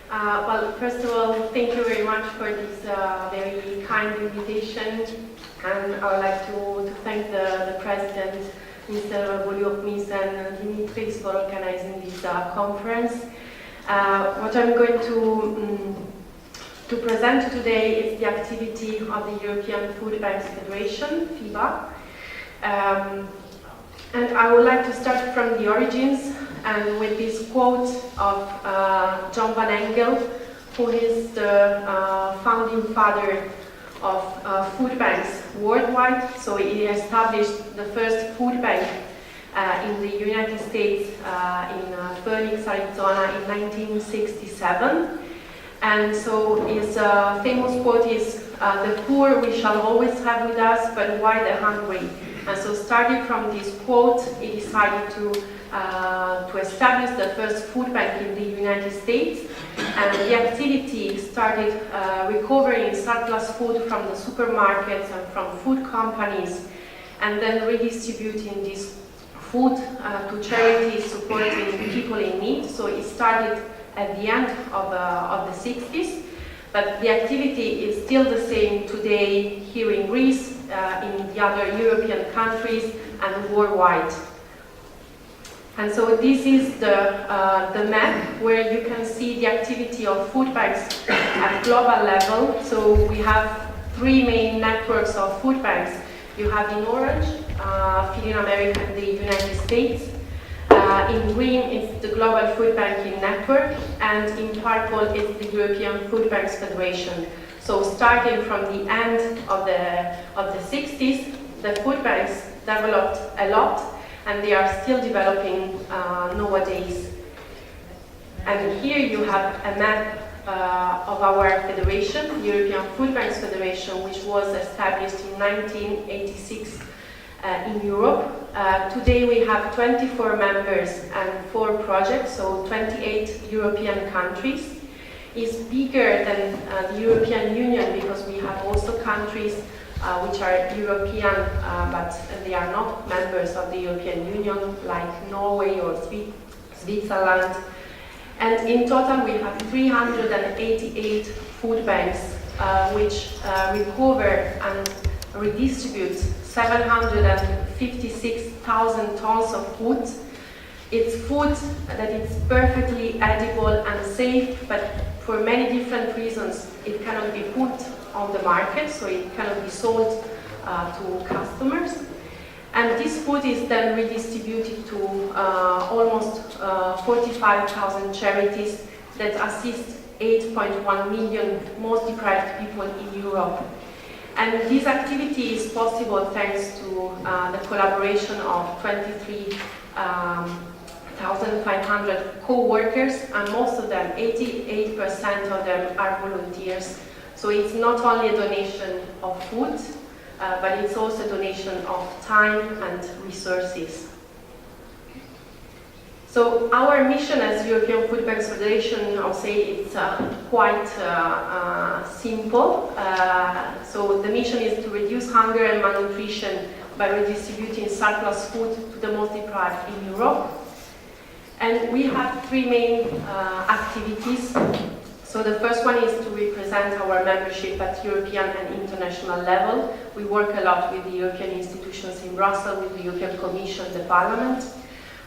Well, first of all, thank you very much for this very kind invitation, and I would like to thank the President, Mr. 𝑭𝒐𝒍𝒍𝒐𝒘 and Dimitris, for organizing this conference. What I'm going to present today is the activity of the European Food Banks Federation, FEBA. And I would like to start from the origins and with this quote of John van Engel, who is the founding father of food banks worldwide. So he established the first food bank in the United States in Phoenix, Arizona in 1967. And so his famous quote is, "The poor we shall always have with us, but why the hungry?" And so starting from this quote, he decided to establish the first food bank in the United States. And the activity started recovering surplus food from the supermarkets and from food companies, and then redistributing this food to charities supporting people in need. So it started at the end of the 60s, but the activity is still the same today here in Greece, in the other European countries, and worldwide. And so this is the map where you can see the activity of food banks at global level. So we have three main networks of food banks. You have in orange, in America and the United States. In green is the Global Food Banking Network, and in purple is the European Food Banks Federation. So starting from the end of the 60s, the food banks developed a lot, and they are still developing nowadays. And here you have a map of our federation, European Food Banks Federation, which was established in 1986 in Europe. Today we have 24 members and 4 projects, so 28 European countries. It's bigger than the European Union because we have also countries which are European, but they are not members of the European Union, like Norway or Switzerland. And in total we have 388 food banks which recover and redistribute 756,000 tons of food. It's food that is perfectly edible and safe, but for many different reasons it cannot be put on the market, so it cannot be sold to customers. And this food is then redistributed to almost 45,000 charities that assist 8.1 million most deprived people in Europe. And this activity is possible thanks to the collaboration of 23,500 co-workers, and most of them, 88% of them, are volunteers. So it's not only a donation of food, but it's also a donation of time and resources. So our mission as European Food Banks Federation, I'll say it's quite simple. So the mission is to reduce hunger and malnutrition by redistributing surplus food to the most deprived in Europe. And we have 3 main activities. So the first one is to represent our membership at European and international level. We work a lot with the European institutions in Brussels, with the European Commission, the Parliament.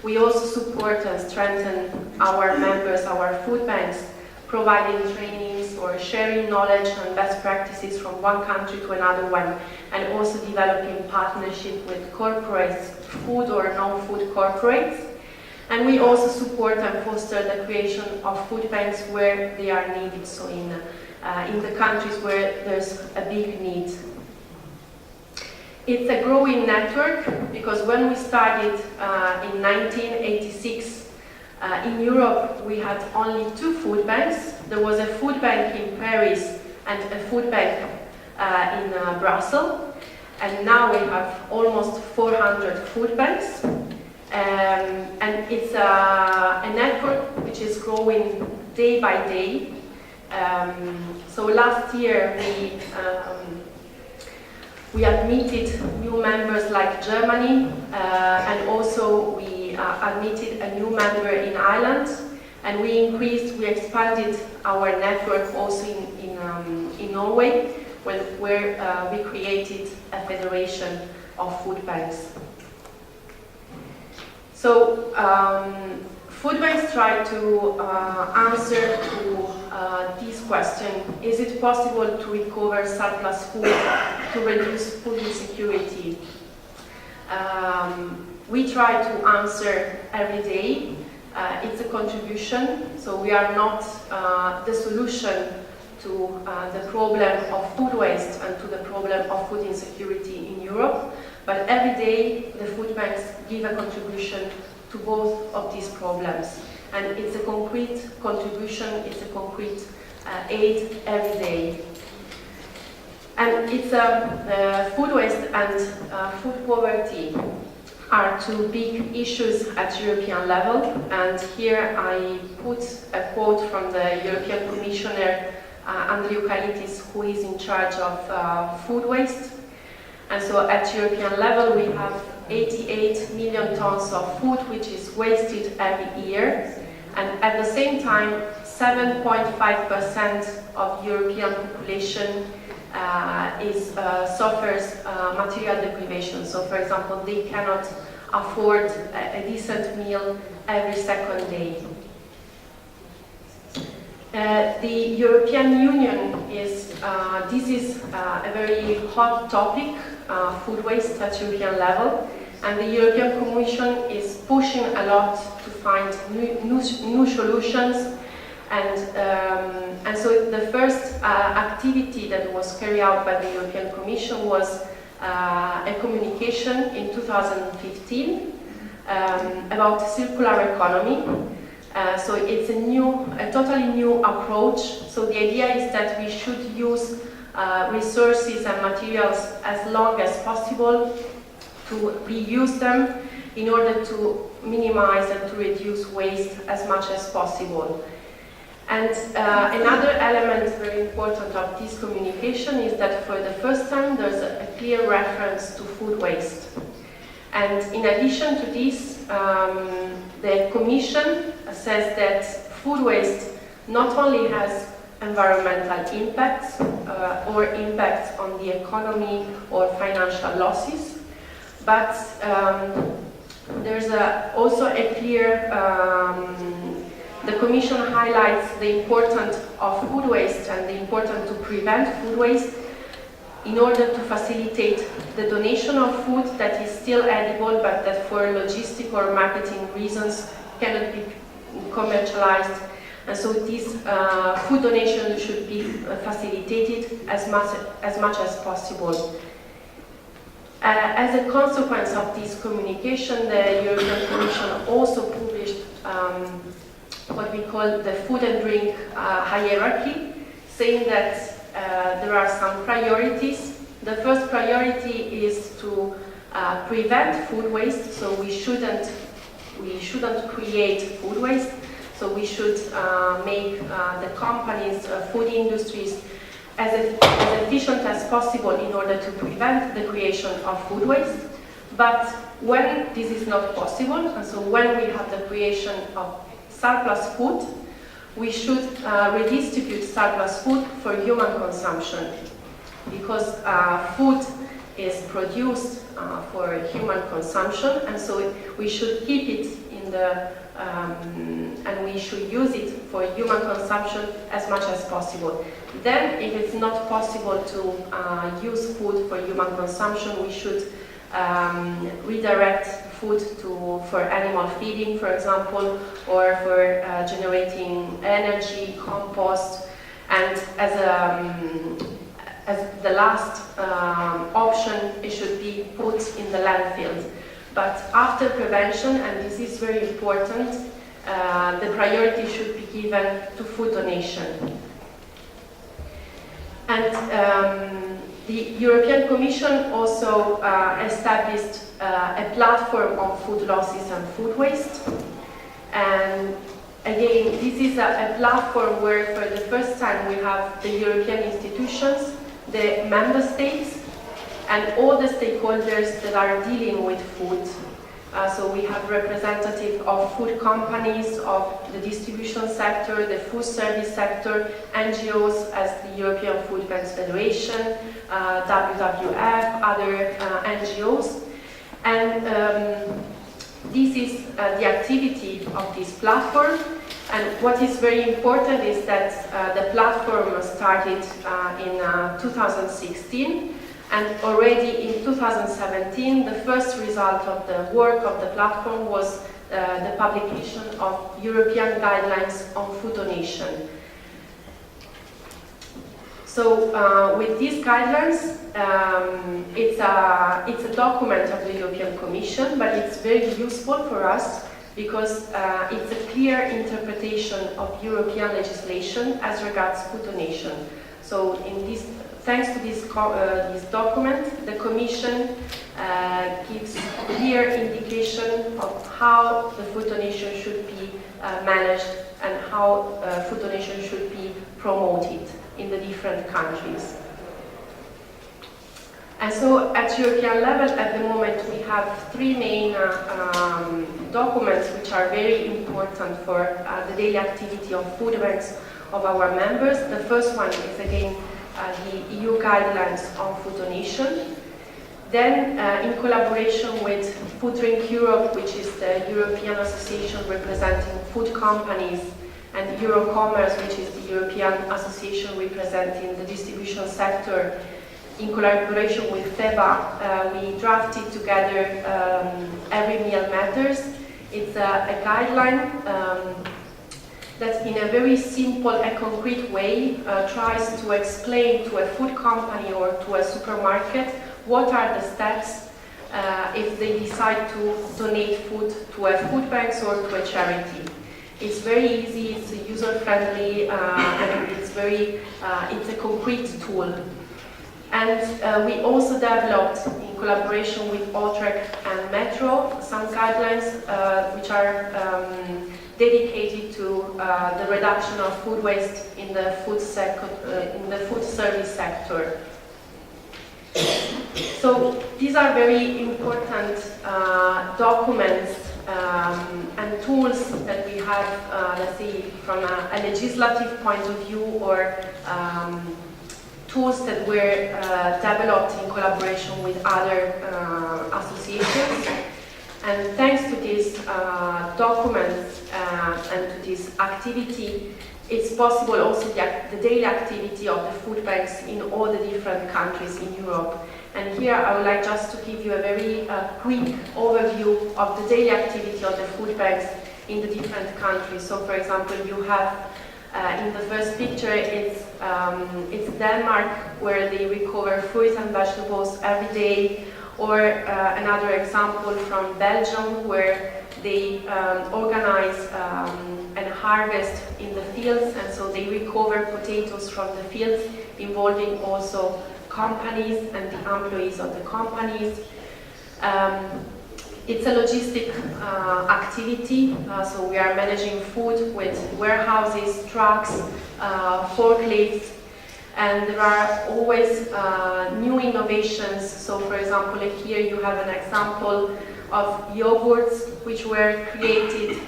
We also support and strengthen our members, our food banks, providing trainings or sharing knowledge and best practices from one country to another one, and also developing partnership with corporates, food or non-food corporates. And we also support and foster the creation of food banks where they are needed, so in the countries where there's a big need. It's a growing network because when we started in 1986 in Europe, we had only 2 food banks. There was a food bank in Paris and a food bank in Brussels. And now we have almost 400 food banks. And it's a network which is growing day by day. So last year we admitted new members like Germany, and also we admitted a new member in Ireland, And we expanded our network also in Norway, where we created a federation of food banks. So food banks try to answer to this question: is it possible to recover surplus food to reduce food insecurity? We try to answer every day. It's a contribution, so we are not the solution to the problem of food waste and to the problem of food insecurity in Europe, but every day the food banks give a contribution to both of these problems. And it's a concrete contribution, it's a concrete aid every day. And it's food waste and food poverty are two big issues at European level, and here I put a quote from the European Commissioner Andriukaitis, who is in charge of food waste. And so at European level we have 88 million tons of food which is wasted every year, and at the same time 7.5% of European population suffers material deprivation. So, for example, they cannot afford a decent meal every second day. The European Union is a very hot topic, food waste at European level, and the European Commission is pushing a lot to find new solutions. And so the first activity that was carried out by the European Commission was a communication in 2015 about circular economy. So it's a totally new approach. So the idea is that we should use resources and materials as long as possible, to reuse them in order to minimize and to reduce waste as much as possible. And another element very important of this communication is that for the first time there's a clear reference to food waste. And in addition to this, the Commission says that food waste not only has environmental impacts or impacts on the economy or financial losses, but there's also a clear the Commission highlights the importance of food waste and the importance to prevent food waste in order to facilitate the donation of food that is still edible but that for logistic or marketing reasons cannot be commercialized. And so this food donation should be facilitated as much as possible. As a consequence of this communication, the European Commission also published what we call the food and drink hierarchy, saying that there are some priorities. The first priority is to prevent food waste, so we shouldn't create food waste. So we should make the companies, food industries, as efficient as possible in order to prevent the creation of food waste. But when this is not possible, and so when we have the creation of surplus food, we should redistribute surplus food for human consumption, because food is produced for human consumption, and so we should keep it in the and we should use it for human consumption as much as possible. Then, if it's not possible to use food for human consumption, we should redirect food for animal feeding, for example, or for generating energy, compost, and as the last option, it should be put in the landfill. But after prevention, and this is very important, the priority should be given to food donation. And the European Commission also established a platform on food losses and food waste. And again, this is a platform where for the first time we have the European institutions, the member states, and all the stakeholders that are dealing with food. So we have representatives of food companies, of the distribution sector, the food service sector, NGOs as the European Food Banks Federation, WWF, other NGOs. And this is the activity of this platform. And what is very important is that the platform started in 2016. And already in 2017, the first result of the work of the platform was the publication of European guidelines on food donation. So with these guidelines, it's a document of the European Commission, but it's very useful for us because it's a clear interpretation of European legislation as regards food donation. So thanks to this document, the Commission gives clear indication of how the food donation should be managed and how food donation should be promoted in the different countries. And so at European level, at the moment, we have three main documents which are very important for the daily activity of food banks of our members. The first one is again the EU guidelines on food donation. Then, in collaboration with Food Drink Europe, which is the European Association representing food companies, and Eurocommerce, which is the European Association representing the distribution sector, in collaboration with FEBA, we drafted together Every Meal Matters. It's a guideline that in a very simple and concrete way tries to explain to a food company or to a supermarket what are the steps if they decide to donate food to a food bank or to a charity. It's very easy, it's user-friendly, and it's a concrete tool. And we also developed, in collaboration with Utrecht and Metro, some guidelines which are dedicated to the reduction of food waste in the food service sector. So these are very important documents and tools that we have, let's say, from a legislative point of view, or tools that were developed in collaboration with other associations. And thanks to these documents and to this activity, it's possible also the daily activity of the food banks in all the different countries in Europe. And here I would like just to give you a very quick overview of the daily activity of the food banks in the different countries. So, for example, you have in the first picture, it's Denmark, where they recover fruits and vegetables every day, or another example from Belgium, where they organize and harvest in the fields, and so they recover potatoes from the fields, involving also companies and the employees of the companies. It's a logistic activity, so we are managing food with warehouses, trucks, forklifts, and there are always new innovations. So, for example, here you have an example of yogurts which were created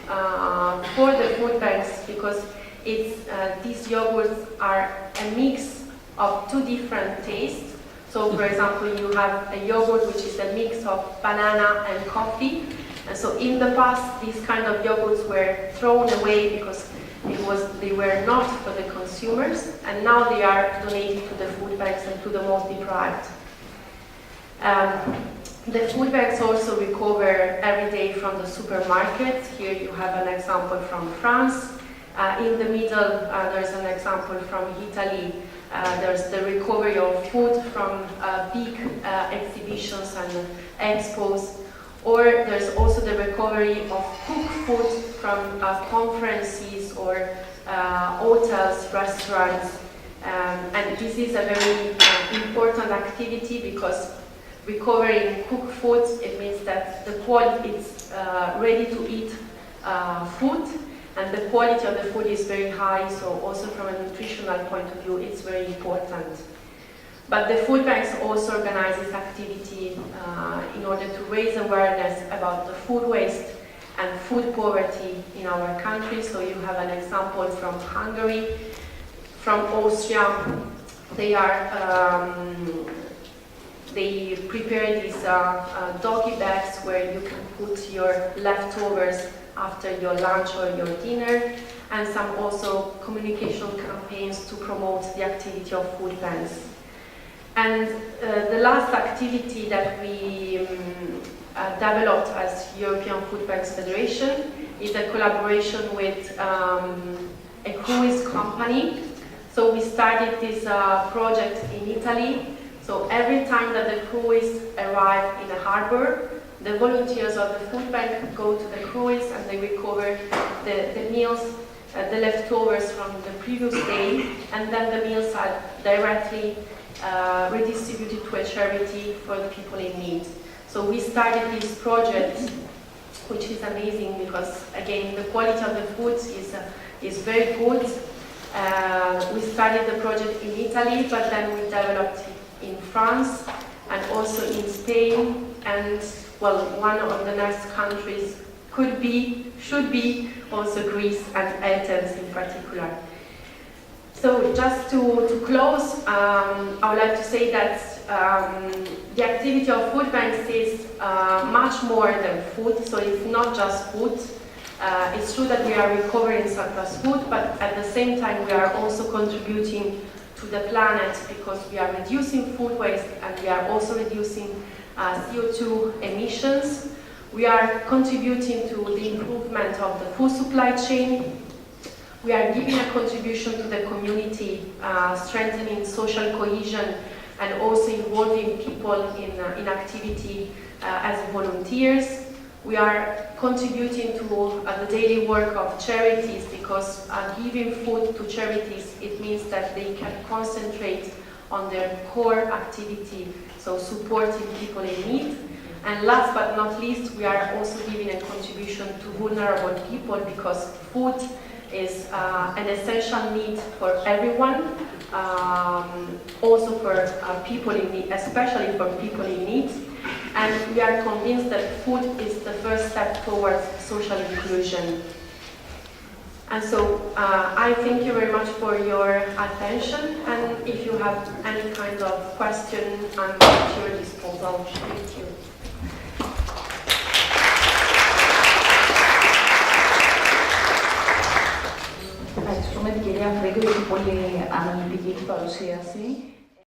for the food banks, because these yogurts are a mix of two different tastes. So, for example, you have a yogurt which is a mix of banana and coffee. And so in the past, these kind of yogurts were thrown away because they were not for the consumers, and now they are donated to the food banks and to the most deprived. The food banks also recover every day from the supermarkets. Here you have an example from France. In the middle, there's an example from Italy. There's the recovery of food from big exhibitions and expos. Or there's also the recovery of cooked food from conferences or hotels, restaurants. And this is a very important activity, because recovering cooked food, it means that the quality is ready to eat food, and the quality of the food is very high, so also from a nutritional point of view, it's very important. But the food banks also organize this activity in order to raise awareness about the food waste and food poverty in our country. So you have an example from Hungary, from Austria. They prepare these doggy bags where you can put your leftovers after your lunch or your dinner, and some also communication campaigns to promote the activity of food banks. And the last activity that we developed as European Food Banks Federation is a collaboration with a cruise company. So we started this project in Italy. So every time that the cruise arrive in a harbor, the volunteers of the food bank go to the cruise and they recover the meals, the leftovers from the previous day, and then the meals are directly redistributed to a charity for the people in need. So we started this project, which is amazing because, again, the quality of the foods is very good. We started the project in Italy, but then we developed it in France and also in Spain, and well, one of the next countries should be also Greece and Athens in particular. So just to close, I would like to say that the activity of food banks is much more than food, so it's not just food. It's true that we are recovering surplus food, but at the same time we are also contributing to the planet because we are reducing food waste and we are also reducing CO2 emissions. We are contributing to the improvement of the food supply chain. We are giving a contribution to the community, strengthening social cohesion and also involving people in activity as volunteers. We are contributing to the daily work of charities because giving food to charities, it means that they can concentrate on their core activity, so supporting people in need. And last but not least, we are also giving a contribution to vulnerable people because food is an essential need for everyone, also for people in need, especially for people in need. And we are convinced that food is the first step towards social inclusion. And so I thank you very much for your attention, and if you have any kind of question, I'm at your disposal. Thank you. Ευχαριστούμε την κυρία Frigo για την πολύ αναλυτική παρουσίαση.